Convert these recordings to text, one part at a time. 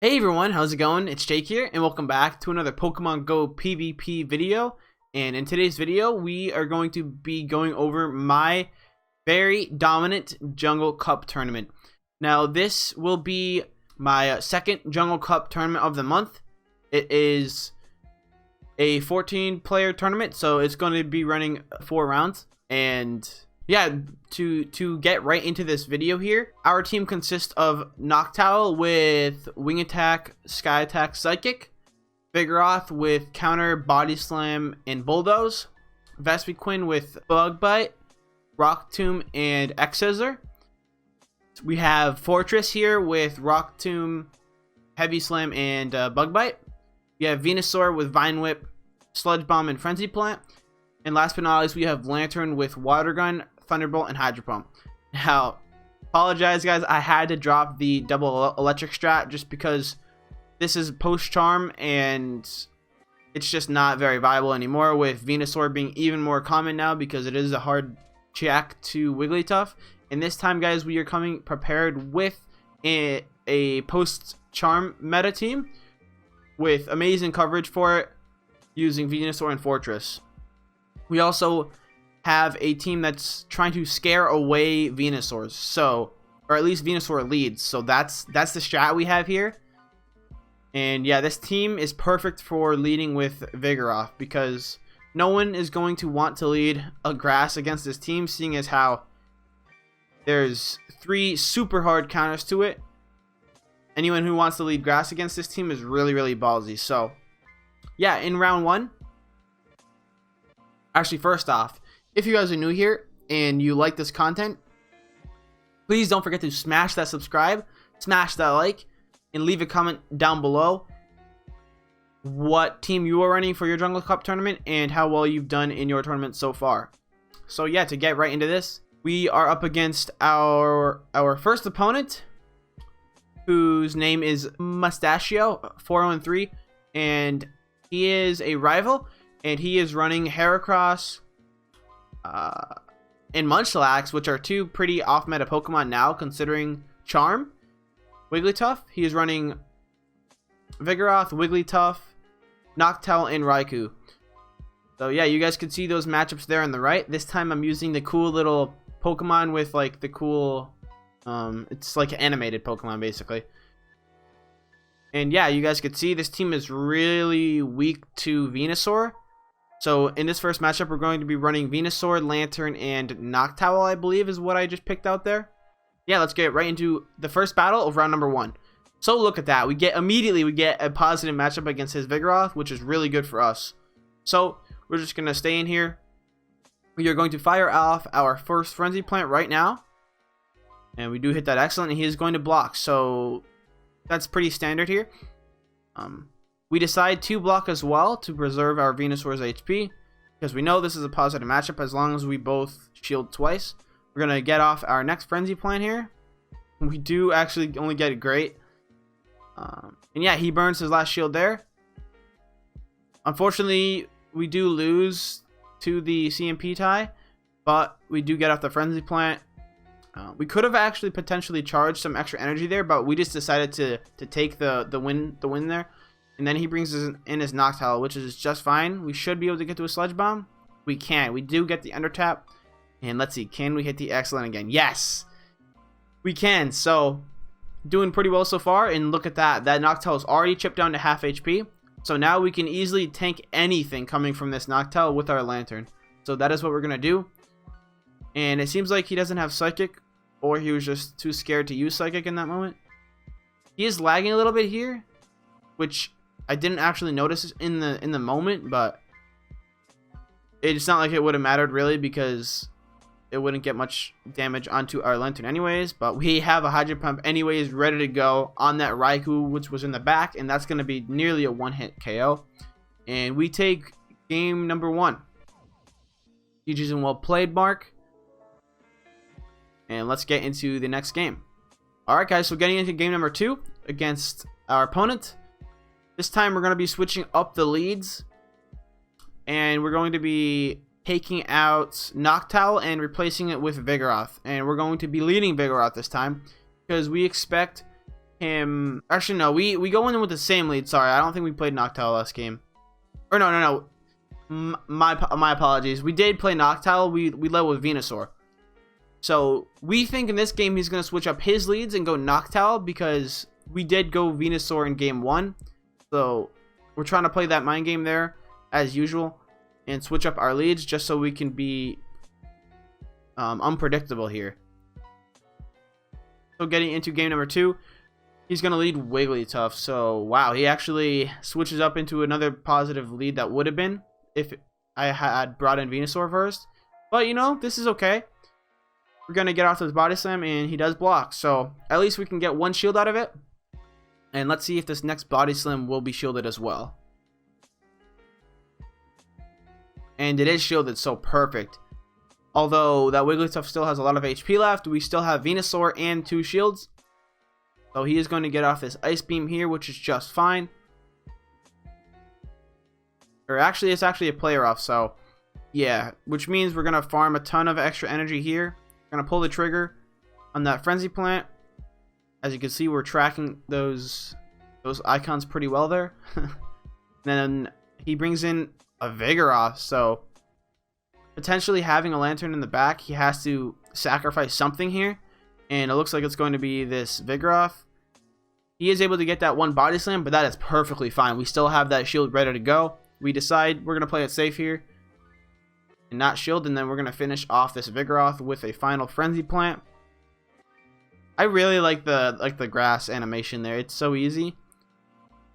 Hey everyone, how's it going? It's Jake here, and welcome back to another Pokemon Go PvP video. And in today's video, we are going to be going over my very dominant Jungle Cup tournament. Now, this will be my second Jungle Cup tournament of the month. It is a 14-player tournament, so it's going to be running 4 rounds. And yeah, to get right into this video here, our team consists of Noctowl with Wing Attack, Sky Attack, Psychic, Vigoroth with Counter, Body Slam, and Bulldoze, Vespiquen with Bug Bite, Rock Tomb, and X Scissor. We have Fortress here with Rock Tomb, Heavy Slam, and Bug Bite. We have Venusaur with Vine Whip, Sludge Bomb, and Frenzy Plant. And last but not least, we have Lantern with Water Gun, Thunderbolt, and Hydro Pump. Now, apologize guys, I had to drop the double electric strat just because this is post charm and it's just not very viable anymore, with Venusaur being even more common now because it is a hard check to Wigglytuff. And this time guys, we are coming prepared with a post charm meta team with amazing coverage for it using Venusaur and Fortress. We also have a team that's trying to scare away Venusaurs, so, or at least Venusaur leads, so that's the strat we have here. And yeah, this team is perfect for leading with Vigoroth because no one is going to want to lead a grass against this team, seeing as how there's 3 super hard counters to it. Anyone who wants to lead grass against this team is really ballsy. So yeah, in round 1, actually, first off, if you guys are new here and you like this content, please don't forget to smash that subscribe, smash that like, and leave a comment down below what team you are running for your Jungle Cup tournament and how well you've done in your tournament so far. So yeah, to get right into this, we are up against our first opponent, whose name is Mustachio 403, and he is a rival, and he is running Heracross and Munchlax, which are 2 pretty off-meta Pokemon now, considering Charm. Wigglytuff, he is running Vigoroth, Wigglytuff, Noctowl, and Raikou. So yeah, you guys can see those matchups there on the right. This time I'm using the cool little Pokemon with like the cool, it's like an animated Pokemon basically. And yeah, you guys could see this team is really weak to Venusaur. So in this first matchup, we're going to be running Venusaur, Lantern, and Noctowl, I believe is what I just picked out there. Yeah, let's get right into the first battle of round number 1. So look at that. We get a positive matchup against his Vigoroth, which is really good for us. So we're just going to stay in here. We are going to fire off our first Frenzy Plant right now. And we do hit that excellent, and he is going to block. So that's pretty standard here. We decide to block as well to preserve our Venusaur's HP, because we know this is a positive matchup as long as we both shield twice. We're going to get off our next Frenzy Plant here. We do actually only get it great. And yeah, he burns his last shield there. Unfortunately, we do lose to the CMP tie, but we do get off the Frenzy Plant. We could have actually potentially charged some extra energy there, but we just decided to take the win there. And then he brings in his Noctowl, which is just fine. We should be able to get to a Sludge Bomb. We can. We do get the Under Tap. And let's see, can we hit the excellent again? Yes, we can. So doing pretty well so far. And look at that. That Noctowl is already chipped down to half HP. So now we can easily tank anything coming from this Noctowl with our Lantern. So that is what we're going to do. And it seems like he doesn't have Psychic, or he was just too scared to use Psychic in that moment. He is lagging a little bit here, which I didn't actually notice in the moment, but it's not like it would have mattered really because it wouldn't get much damage onto our Lantern anyways. But we have a Hydro Pump anyways ready to go on that Raikou, which was in the back, and that's going to be nearly a one-hit KO. And we take game number 1. GG's and well played, Mark. And let's get into the next game. Alright guys, so getting into game number 2 against our opponent. This time we're going to be switching up the leads, and we're going to be taking out Noctowl and replacing it with Vigoroth. And we're going to be leading Vigoroth this time because we expect him. Actually, no, we go in with the same lead. Sorry, I don't think we played Noctowl last game. Or no. My apologies. We did play Noctowl. We led with Venusaur. So we think in this game he's gonna switch up his leads and go Noctowl because we did go Venusaur in game 1. So we're trying to play that mind game there as usual and switch up our leads just so we can be unpredictable here. So getting into game number 2, he's going to lead Wigglytuff. So wow, he actually switches up into another positive lead that would have been if I had brought in Venusaur first. But you know, this is okay. We're going to get off this Body Slam and he does block. So at least we can get one shield out of it. And let's see if this next Body Slam will be shielded as well. And it is shielded, so perfect. Although that Wigglytuff still has a lot of HP left, we still have Venusaur and 2 shields. So he is going to get off this Ice Beam here, which is just fine. Or actually, it's actually a player off, so yeah. Which means we're going to farm a ton of extra energy here. We're going to pull the trigger on that Frenzy Plant. As you can see, we're tracking those icons pretty well there. Then he brings in a Vigoroth, so potentially having a Lantern in the back, he has to sacrifice something here, and it looks like it's going to be this Vigoroth. He is able to get that one Body Slam, but that is perfectly fine. We still have that shield ready to go. We decide we're going to play it safe here and not shield, and then we're going to finish off this Vigoroth with a final Frenzy Plant. I really like the grass animation there. It's so easy.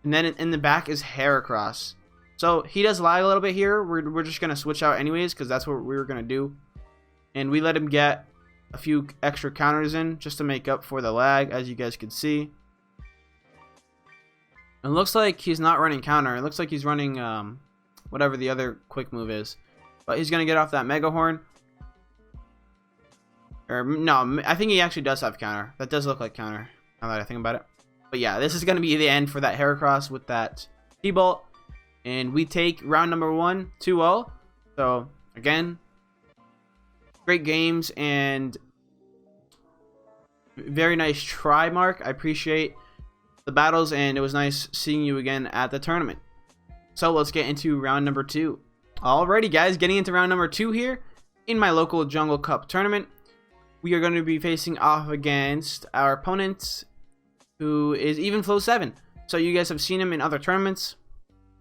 And then in the back is Heracross. So he does lag a little bit here. We're just going to switch out anyways because that's what we were going to do. And we let him get a few extra counters in just to make up for the lag, as you guys can see. It looks like he's not running counter. It looks like he's running whatever the other quick move is. But he's going to get off that Mega Horn. Or no, I think he actually does have counter. That does look like counter now that I think about it. But yeah, this is going to be the end for that Heracross with that T-Bolt. And we take round number 1, 2-0. So, again, great games and very nice try, Mark. I appreciate the battles, and it was nice seeing you again at the tournament. So, let's get into round number 2. Alrighty, guys, getting into round number 2 here in my local Jungle Cup tournament. We are going to be facing off against our opponent, who is Even Flow 7. So, you guys have seen him in other tournaments.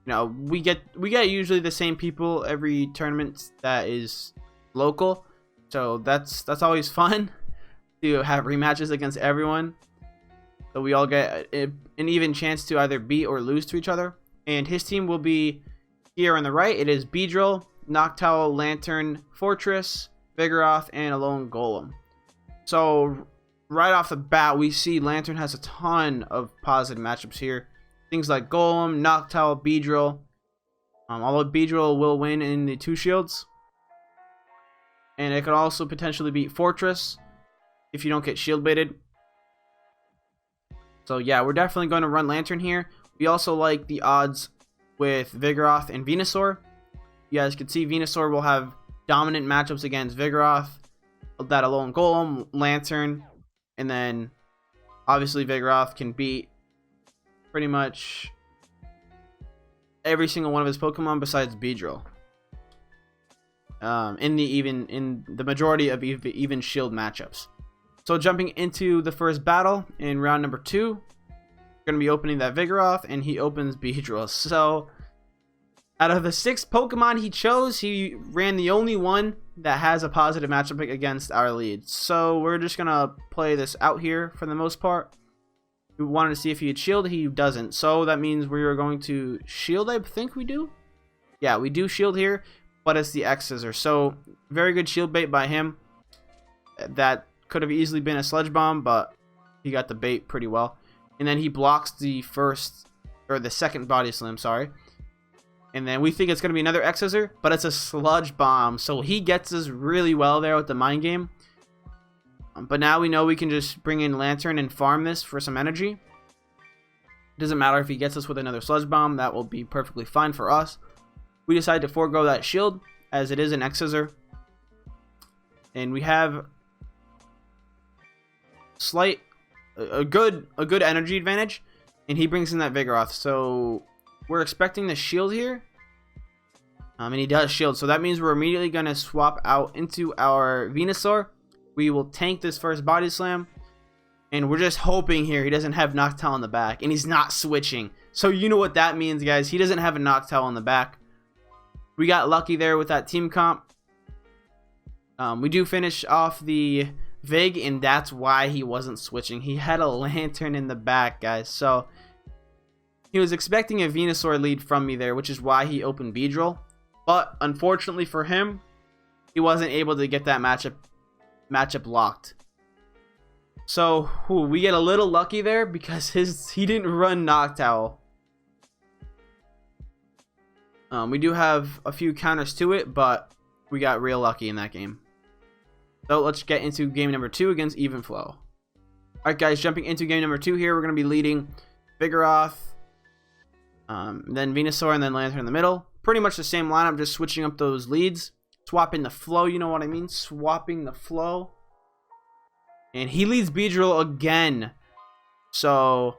You know, we get usually the same people every tournament that is local, so that's always fun to have rematches against everyone. So we all get an even chance to either beat or lose to each other. And his team will be here on the right. It is Beedrill, Noctowl, Lantern, Fortress, Vigoroth, and a Lone Golem. So right off the bat, we see Lantern has a ton of positive matchups here. Things like Golem, Noctowl, Beedrill. Although Beedrill will win in the 2 shields. And it could also potentially beat Fortress if you don't get shield baited. So yeah, we're definitely going to run Lantern here. We also like the odds with Vigoroth and Venusaur. You guys can see Venusaur will have dominant matchups against Vigoroth. That Alone Golem, Lantern. And then obviously Vigoroth can beat pretty much every single one of his Pokemon besides Beedrill. In the majority of even shield matchups. So jumping into the first battle in round number 2, we're going to be opening that Vigoroth, and he opens Beedrill. So out of the 6 Pokemon he chose, he ran the only one that has a positive matchup against our lead. So we're just going to play this out here for the most part. We wanted to see if he had shield. He doesn't. So that means we are going to shield. I think we do. Yeah, we do shield here, but it's the X Scissor. So very good shield bait by him. That could have easily been a Sludge Bomb, but he got the bait pretty well. And then he blocks the second Body Slam, sorry. And then we think it's going to be another X Scissor, but it's a Sludge Bomb. So he gets us really well there with the mind game. But now we know we can just bring in Lantern and farm this for some energy. Doesn't matter if he gets us with another Sludge Bomb. That will be perfectly fine for us. We decide to forego that shield, as it is an X Scissor. And we have slight a good energy advantage, and he brings in that Vigoroth. So we're expecting the shield here. And he does shield, so that means we're immediately going to swap out into our Venusaur. We will tank this first Body Slam, and we're just hoping here he doesn't have Noctowl in the back, and he's not switching. So you know what that means, guys. He doesn't have a Noctowl in the back. We got lucky there with that team comp. We do finish off the Vig, and that's why he wasn't switching. He had a Lantern in the back, guys. So he was expecting a Venusaur lead from me there, which is why he opened Beedrill. But unfortunately for him, he wasn't able to get that matchup locked. So we get a little lucky there because he didn't run Noctowl. We do have a few counters to it, but we got real lucky in that game. So let's get into game number 2 against Evenflow. Alright guys, jumping into game number 2 here, we're going to be leading Vigoroth, then Venusaur, and then Lantern in the middle. Pretty much the same lineup, just switching up those leads. Swapping the flow, you know what I mean? Swapping the flow. And he leads Beedrill again. So,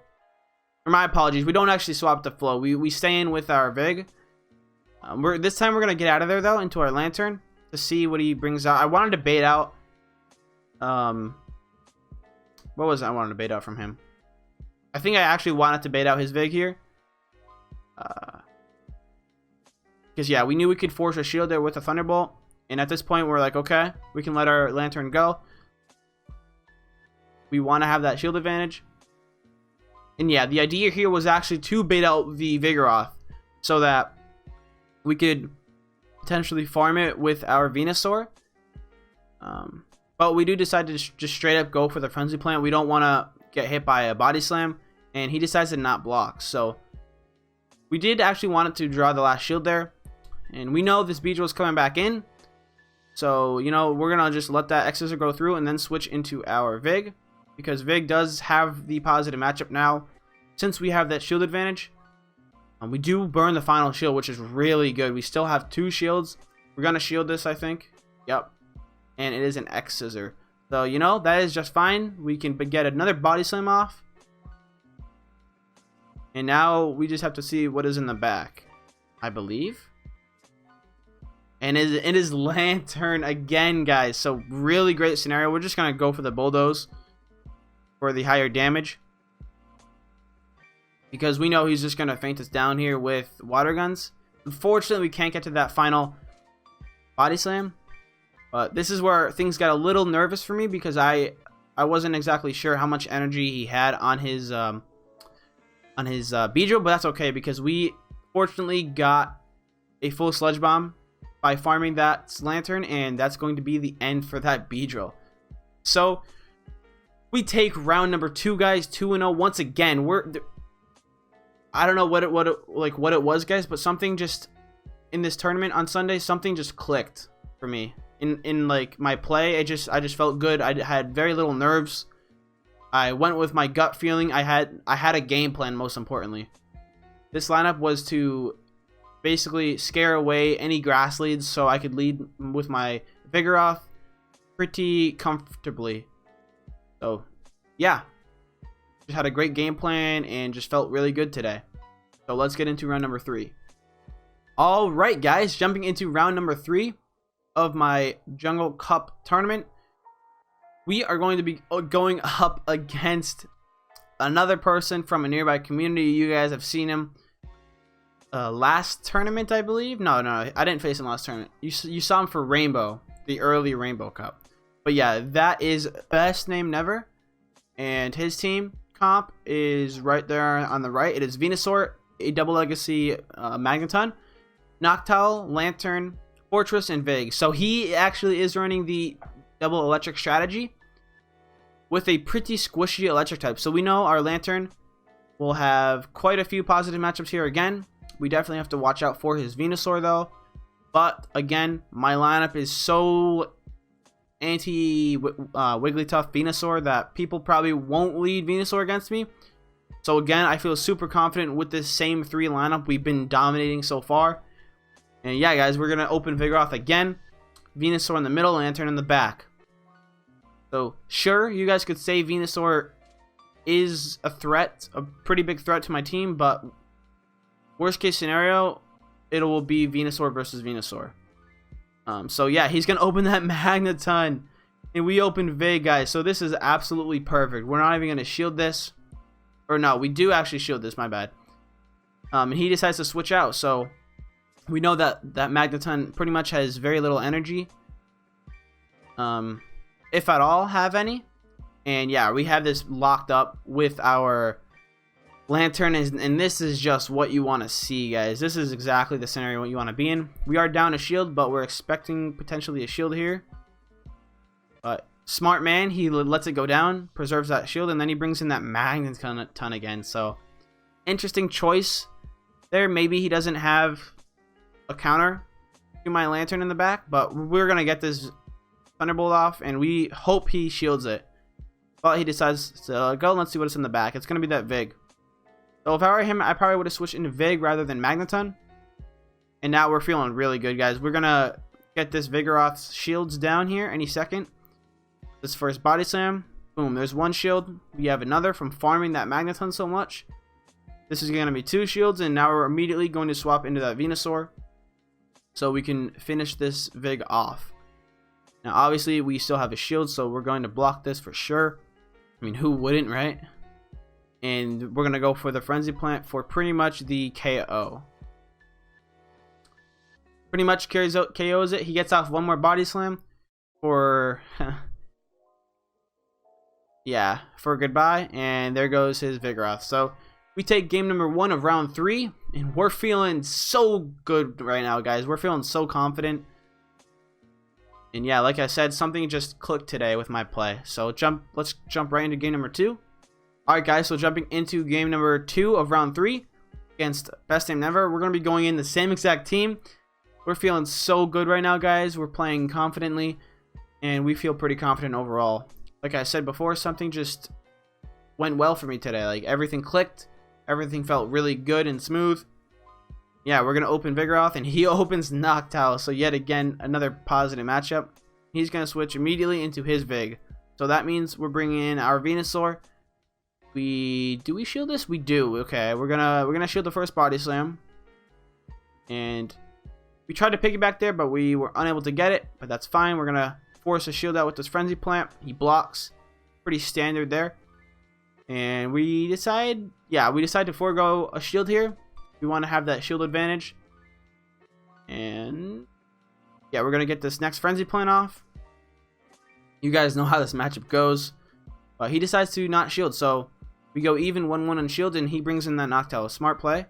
for my apologies, we don't actually swap the flow. We stay in with our Vig. This time we're going to get out of there, though, into our Lantern to see what he brings out. I wanted to bait out. What was it I wanted to bait out from him? I think I actually wanted to bait out his Vig here. Because, yeah, we knew we could force a shield there with a Thunderbolt. And at this point, we're like, okay, we can let our Lantern go. We want to have that shield advantage. And, yeah, the idea here was actually to bait out the Vigoroth so that we could potentially farm it with our Venusaur. But we do decide to just straight up go for the Frenzy Plant. We don't want to get hit by a Body Slam. And he decides to not block. So we did actually want it to draw the last shield there. And we know this Beedrill is coming back in. So, you know, we're going to just let that X-Scissor go through and then switch into our Vig. Because Vig does have the positive matchup now. Since we have that shield advantage. We do burn the final shield, which is really good. We still have 2 shields. We're going to shield this, I think. Yep. And it is an X-Scissor. So, you know, that is just fine. We can get another Body Slam off. And now we just have to see what is in the back. I believe. And it is Lantern again, guys. So, really great scenario. We're just going to go for the Bulldoze for the higher damage. Because we know he's just going to feint us down here with Water Guns. Unfortunately, we can't get to that final Body Slam. But this is where things got a little nervous for me. Because I wasn't exactly sure how much energy he had on his Beedrill. But that's okay. Because we fortunately got a full Sludge Bomb by farming that Lantern. And that's going to be the end for that Beedrill. So we take round number 2, guys. 2-0. Once again, I don't know what it was, guys, but something just in this tournament on Sunday, something just clicked for me. In like my play, I just felt good. I had very little nerves. I went with my gut feeling. I had a game plan, most importantly. This lineup was to basically scare away any grass leads so I could lead with my Vigoroth pretty comfortably. So, yeah. Just had a great game plan and just felt really good today. So let's get into round number 3. Alright guys, jumping into round number 3 of my Jungle Cup tournament. We are going to be going up against another person from a nearby community. You guys have seen him last tournament, I believe. No, I didn't face him last tournament. You saw him for Rainbow, the early Rainbow Cup. But yeah, that is Best Name Never. And his team comp is right there on the right. It is Venusaur, a Double Legacy Magneton, Noctowl, Lantern, Fortress, and Vig. So he actually is running the double electric strategy with a pretty squishy electric type. So we know our Lantern will have quite a few positive matchups here again. We definitely have to watch out for his Venusaur though. But again, my lineup is so anti-Wigglytuff Venusaur that people probably won't lead Venusaur against me. So again, I feel super confident with this same 3 lineup we've been dominating so far. And yeah, guys, we're going to open Vigoroth again. Venusaur in the middle, Lantern in the back. So, sure, you guys could say Venusaur is a threat, a pretty big threat to my team, but worst case scenario, it will be Venusaur versus Venusaur. So yeah, he's gonna open that Magneton, and we open Vig, guys. So this is absolutely perfect. We're not even gonna shield this, or no, we do actually shield this. My bad. And he decides to switch out, so we know that Magneton pretty much has very little energy, if at all have any. And yeah, we have this locked up with our Lantern, and this is just what you want to see, guys. This is exactly the scenario you want to be in. We are down a shield, but we're expecting potentially a shield here. But smart man, he lets it go down, preserves that shield, and then he brings in that Magneton again. So interesting choice there. Maybe he doesn't have a counter to my Lantern in the back, but we're gonna get this Thunderbolt off, and we hope he shields it. But he decides to go. Let's see what's in the back. It's gonna be that Vig. So if I were him, I probably would have switched into Vig rather than Magneton. And now we're feeling really good, guys. We're gonna get this Vigoroth's shields down here any second. This first body slam, boom, there's one shield. We have another from farming that Magneton so much. This is gonna be 2 shields, and now we're immediately going to swap into that Venusaur so we can finish this Vig off. Now obviously we still have a shield, so we're going to block this for sure. I mean, who wouldn't, right? And we're going to go for the Frenzy Plant for pretty much the KO. Pretty much KOs it. He gets off one more Body Slam for... yeah, for goodbye. And there goes his Vigoroth. So we take game number 1 of round 3. And we're feeling so good right now, guys. We're feeling so confident. And yeah, like I said, something just clicked today with my play. So let's jump right into game number 2. Alright guys, so jumping into game number 2 of round 3 against Best Team Never. We're going to be going in the same exact team. We're feeling so good right now, guys. We're playing confidently, and we feel pretty confident overall. Like I said before, something just went well for me today. Like, everything clicked. Everything felt really good and smooth. Yeah, we're going to open Vigoroth, and he opens Noctowl. So yet again, another positive matchup. He's going to switch immediately into his Vig. So that means we're bringing in our Venusaur. Do we shield this? We do. Okay, we're gonna shield the first Body Slam, and we tried to piggyback there, but we were unable to get it. But that's fine. We're gonna force a shield out with this Frenzy Plant. He blocks, pretty standard there. And we decide to forego a shield here. We want to have that shield advantage, and yeah, we're gonna get this next Frenzy Plant off. You guys know how this matchup goes, but he decides to not shield, so we go even 1-1 on shield, and he brings in that Noctowl. Smart play.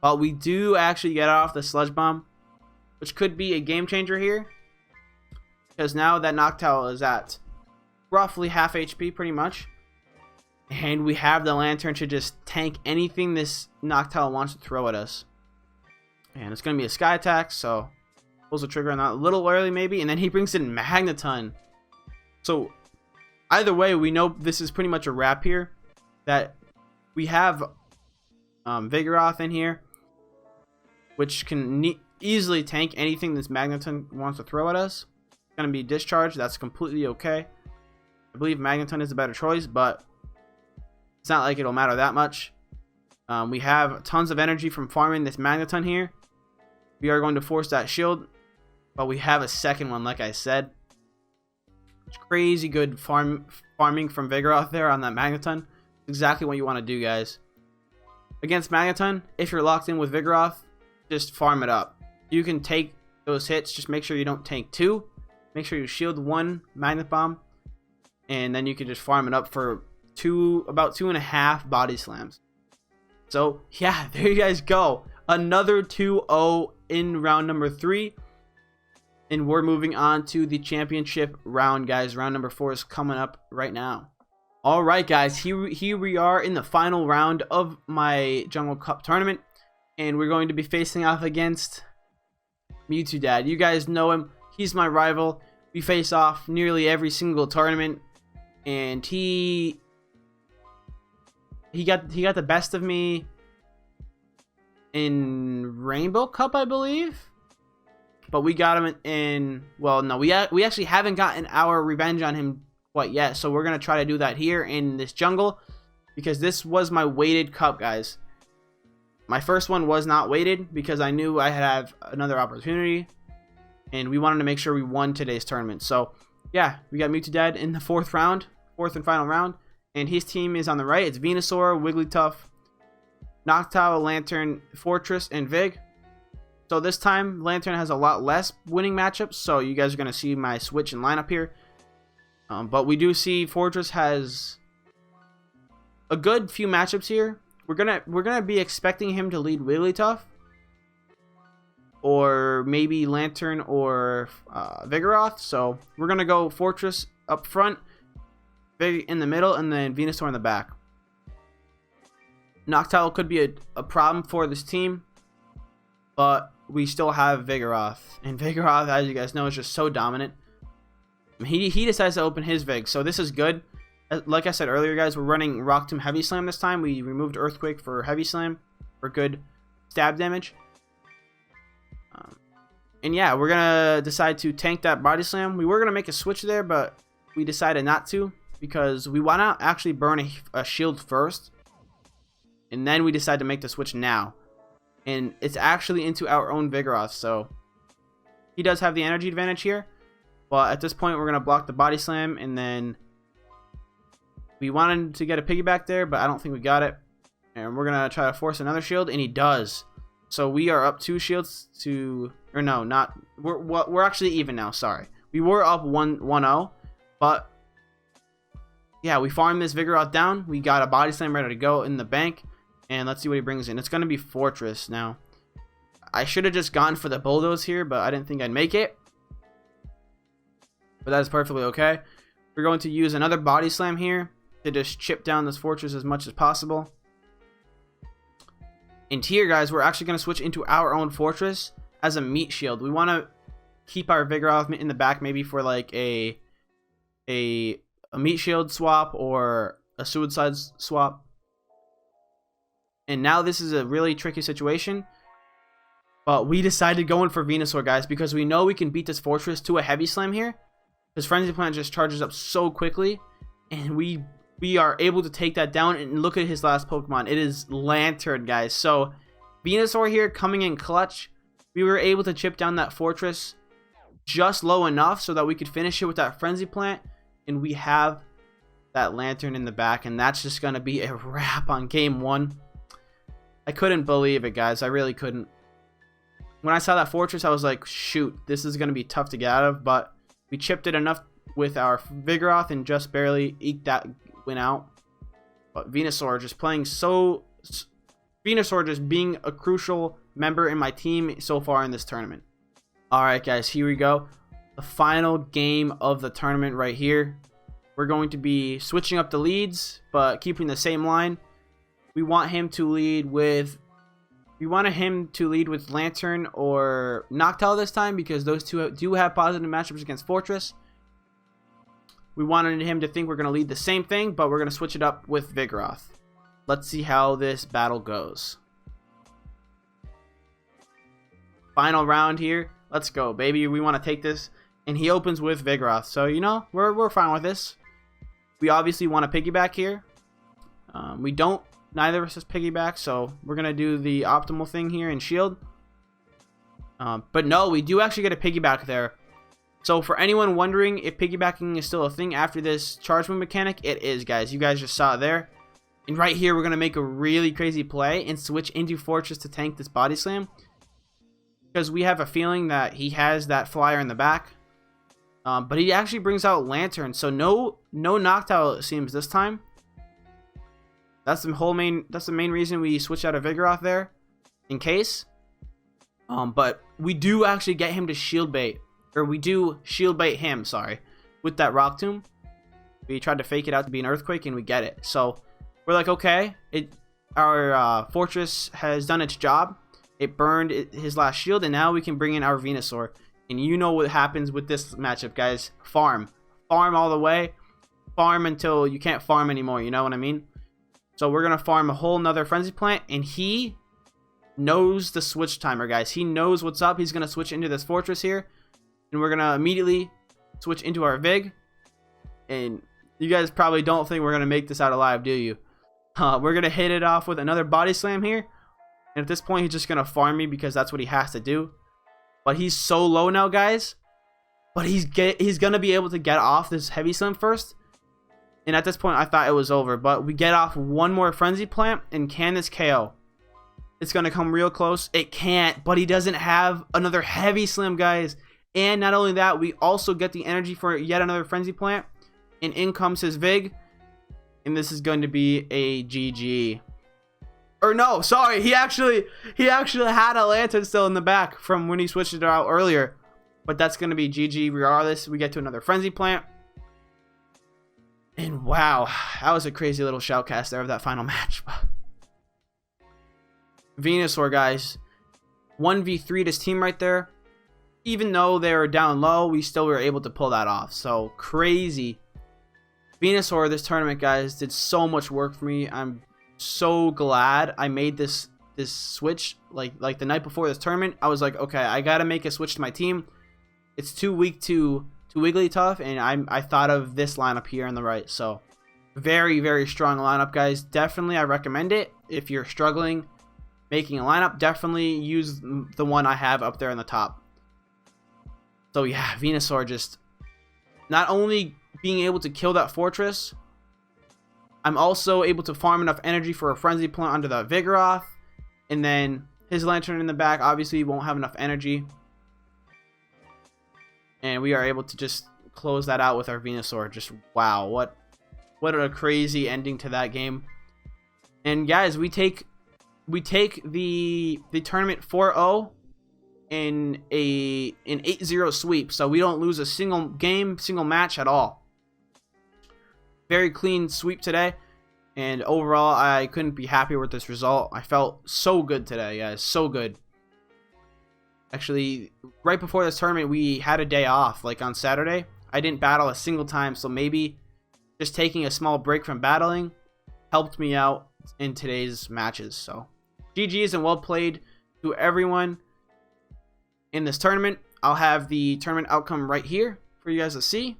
But we do actually get off the Sludge Bomb, which could be a game changer here, because now that Noctowl is at roughly half HP pretty much, and we have the Lantern to just tank anything this Noctowl wants to throw at us. And it's going to be a Sky Attack, so pulls the trigger on that a little early maybe, and then he brings in Magneton. So either way, we know this is pretty much a wrap here. That we have Vigoroth in here, which can easily tank anything this Magneton wants to throw at us. It's going to be discharged. That's completely okay. I believe Magneton is a better choice, but it's not like it'll matter that much. We have tons of energy from farming this Magneton here. We are going to force that shield, but we have a second one, like I said. It's crazy good farming from Vigoroth there on that Magneton. Exactly what you want to do, guys. Against Magneton, if you're locked in with Vigoroth, just farm it up. You can take those hits, just make sure you don't tank 2. Make sure you shield 1 Magnet Bomb, and then you can just farm it up for about 2.5 Body Slams. So yeah, there you guys go. Another 2-0 in round number 3. And we're moving on to the championship round, guys. Round number 4 is coming up right now. Alright guys, here we are in the final round of my Jungle Cup tournament, and we're going to be facing off against Mewtwo Dad. You guys know him. He's my rival. We face off nearly every single tournament, and he got the best of me in Rainbow Cup, I believe. But we got him in, well, no, we actually haven't gotten our revenge on him quite yet, so we're gonna try to do that here in this jungle. because this was my weighted cup, guys. My first one was not weighted because I knew I had have another opportunity, and we wanted to make sure we won today's tournament. So yeah, we got Mewtwo in the fourth and final round, and his team is on the right. It's Venusaur, Wigglytuff, Noctowl, Lantern, Fortress, and Vig. So this time Lantern has a lot less winning matchups, so you guys are going to see my switch and lineup here. But we do see Fortress has a good few matchups here. We're gonna be expecting him to lead Wigglytuff, or maybe Lantern or Vigoroth. So we're gonna go Fortress up front, Vig in the middle, and then Venusaur in the back. Noctowl could be a problem for this team, but we still have Vigoroth, and Vigoroth, as you guys know, is just so dominant. He decides to open his Vig, so this is good. Like I said earlier, guys, we're running Rock Tomb Heavy Slam this time. We removed Earthquake for Heavy Slam for good stab damage. And yeah, we're going to decide to tank that Body Slam. We were going to make a switch there, but we decided not to because we want to actually burn a shield first. And then we decide to make the switch now. And it's actually into our own Vigoroth, so he does have the energy advantage here. But at this point, we're going to block the Body Slam, and then we wanted to get a piggyback there, but I don't think we got it. And we're going to try to force another shield, and he does. So we are up 2 shields to... Or no, not... We're actually even now, sorry. We were up 1-0, but... Yeah, we farmed this Vigoroth down. We got a Body Slam ready to go in the bank. And let's see what he brings in. It's going to be Fortress now. I should have just gone for the Bulldoze here, but I didn't think I'd make it. But that is perfectly okay. We're going to use another Body Slam here to just chip down this Fortress as much as possible. And here, guys, we're actually going to switch into our own Fortress as a meat shield. We want to keep our Vigoroth in the back, maybe for like a meat shield swap or a suicide swap. And now this is a really tricky situation. But we decided going for Venusaur, guys, because we know we can beat this Fortress to a Heavy Slam here. This Frenzy Plant just charges up so quickly, and we are able to take that down. And look at his last Pokemon. It is Lantern, guys. So Venusaur here coming in clutch. We were able to chip down that Fortress just low enough so that we could finish it with that Frenzy Plant. And we have that Lantern in the back, and that's just going to be a wrap on game 1. I couldn't believe it, guys. I really couldn't. When I saw that Fortress, I was like, shoot, this is going to be tough to get out of, but we chipped it enough with our Vigoroth and just barely eked that win out. But Venusaur just playing so... Venusaur just being a crucial member in my team so far in this tournament. Alright, guys, here we go. The final game of the tournament right here. We're going to be switching up the leads, but keeping the same line. We want him to lead with... Lantern or Noctowl this time, because those two do have positive matchups against Fortress. We wanted him to think we're going to lead the same thing, but we're going to switch it up with Vigoroth. Let's see how this battle goes. Final round here. Let's go, baby. We want to take this. And he opens with Vigoroth. So, you know, we're fine with this. We obviously want to piggyback here. We don't. Neither of us has piggyback, so we're going to do the optimal thing here and shield. But no, we do actually get a piggyback there. So for anyone wondering if piggybacking is still a thing after this charge move mechanic, it is, guys. You guys just saw it there. And right here, we're going to make a really crazy play and switch into Fortress to tank this Body Slam. Because we have a feeling that he has that flyer in the back. But he actually brings out Lantern. So no Noctowl, it seems, this time. That's the main reason we switched out of Vigoroth there, in case. But we do actually get him to shield bait, or we do shield bait him, sorry, with that Rock Tomb. We tried to fake it out to be an Earthquake, and we get it. So we're like, okay, our Fortress has done its job. It burned his last shield, and now we can bring in our Venusaur. And you know what happens with this matchup, guys. Farm all the way. Farm until you can't farm anymore. You know what I mean? So we're going to farm a whole nother Frenzy Plant, and he knows the switch timer, guys. He knows what's up. He's going to switch into this Fortress here, and we're going to immediately switch into our Vig. And you guys probably don't think we're going to make this out alive, do you? We're going to hit it off with another body slam here. And at this point, he's just going to farm me because that's what he has to do. But he's so low now, guys. But he's going to be able to get off this heavy slam first. And at this point, I thought it was over. But we get off one more frenzy plant. And can this KO? It's going to come real close. It can't. But he doesn't have another heavy slam, guys. And not only that, we also get the energy for yet another frenzy plant. And in comes his Vig. And this is going to be a GG. Or no, sorry. He actually had a lantern still in the back from when he switched it out earlier. But that's going to be GG regardless. We get to another frenzy plant. And wow, that was a crazy little shoutcast there of that final match. Venusaur, guys. 1v3'd his team right there. Even though they were down low, we still were able to pull that off. So crazy. Venusaur this tournament, guys, did so much work for me. I'm so glad I made this switch like the night before this tournament. I was like, okay, I gotta make a switch to my team. It's too weak to Wigglytuff, and I thought of this lineup here on the right. So very, very strong lineup, guys. Definitely I recommend it. If you're struggling making a lineup, definitely use the one I have up there on the top. So yeah, Venusaur just not only being able to kill that fortress, I'm also able to farm enough energy for a frenzy plant under the Vigoroth, and then his lantern in the back obviously won't have enough energy, and we are able to just close that out with our Venusaur. Just wow, what a crazy ending to that game. And guys, we take the tournament 4-0 in an 8-0 sweep, so we don't lose a single game, single match at all. Very clean sweep today, and overall I couldn't be happier with this result. I felt so good today, guys, so good. Actually, right before this tournament we had a day off. Like on Saturday I didn't battle a single time, so maybe just taking a small break from battling helped me out in today's matches. So GG's and well played to everyone in this tournament. I'll have the tournament outcome right here for you guys to see.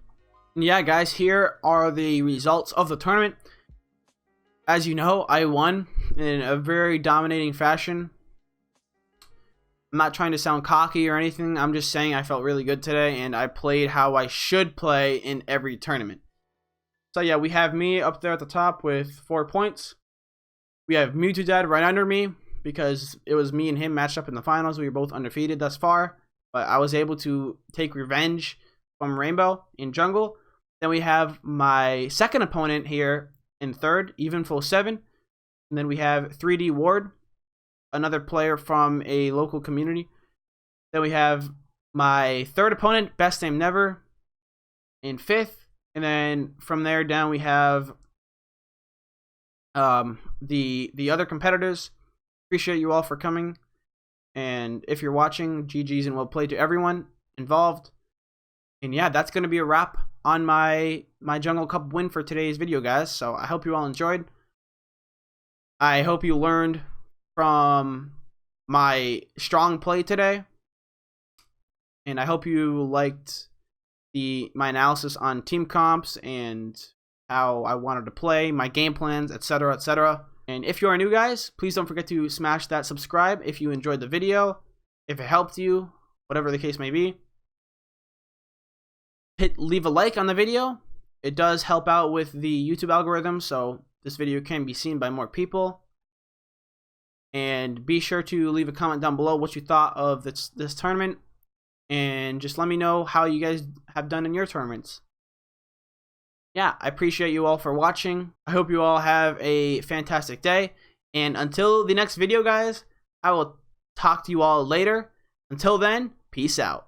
And yeah, guys, here are the results of the tournament. As you know, I won in a very dominating fashion. I'm not trying to sound cocky or anything. I'm just saying I felt really good today, and I played how I should play in every tournament. So yeah, we have me up there at the top with 4 points. We have Mewtwo Dad right under me because it was me and him matched up in the finals. We were both undefeated thus far, but I was able to take revenge from Rainbow in jungle. Then we have my second opponent here in third, Evenful 7. And then we have 3D Ward, another player from a local community. Then we have my third opponent, Best Name Never, in fifth. And then from there down we have the other competitors. Appreciate you all for coming. And if you're watching, GG's and well played to everyone involved. And yeah, that's going to be a wrap on my Jungle Cup win for today's video, guys. So I hope you all enjoyed. I hope you learned from my strong play today. And I hope you liked my analysis on team comps and how I wanted to play, my game plans, etc., etc. And if you are new, guys, please don't forget to smash that subscribe if you enjoyed the video, if it helped you, whatever the case may be. Leave a like on the video. It does help out with the YouTube algorithm, so this video can be seen by more people. And be sure to leave a comment down below what you thought of this tournament, and just let me know how you guys have done in your tournaments. Yeah, I appreciate you all for watching. I hope you all have a fantastic day, and until the next video, guys, I will talk to you all later. Until then, peace out.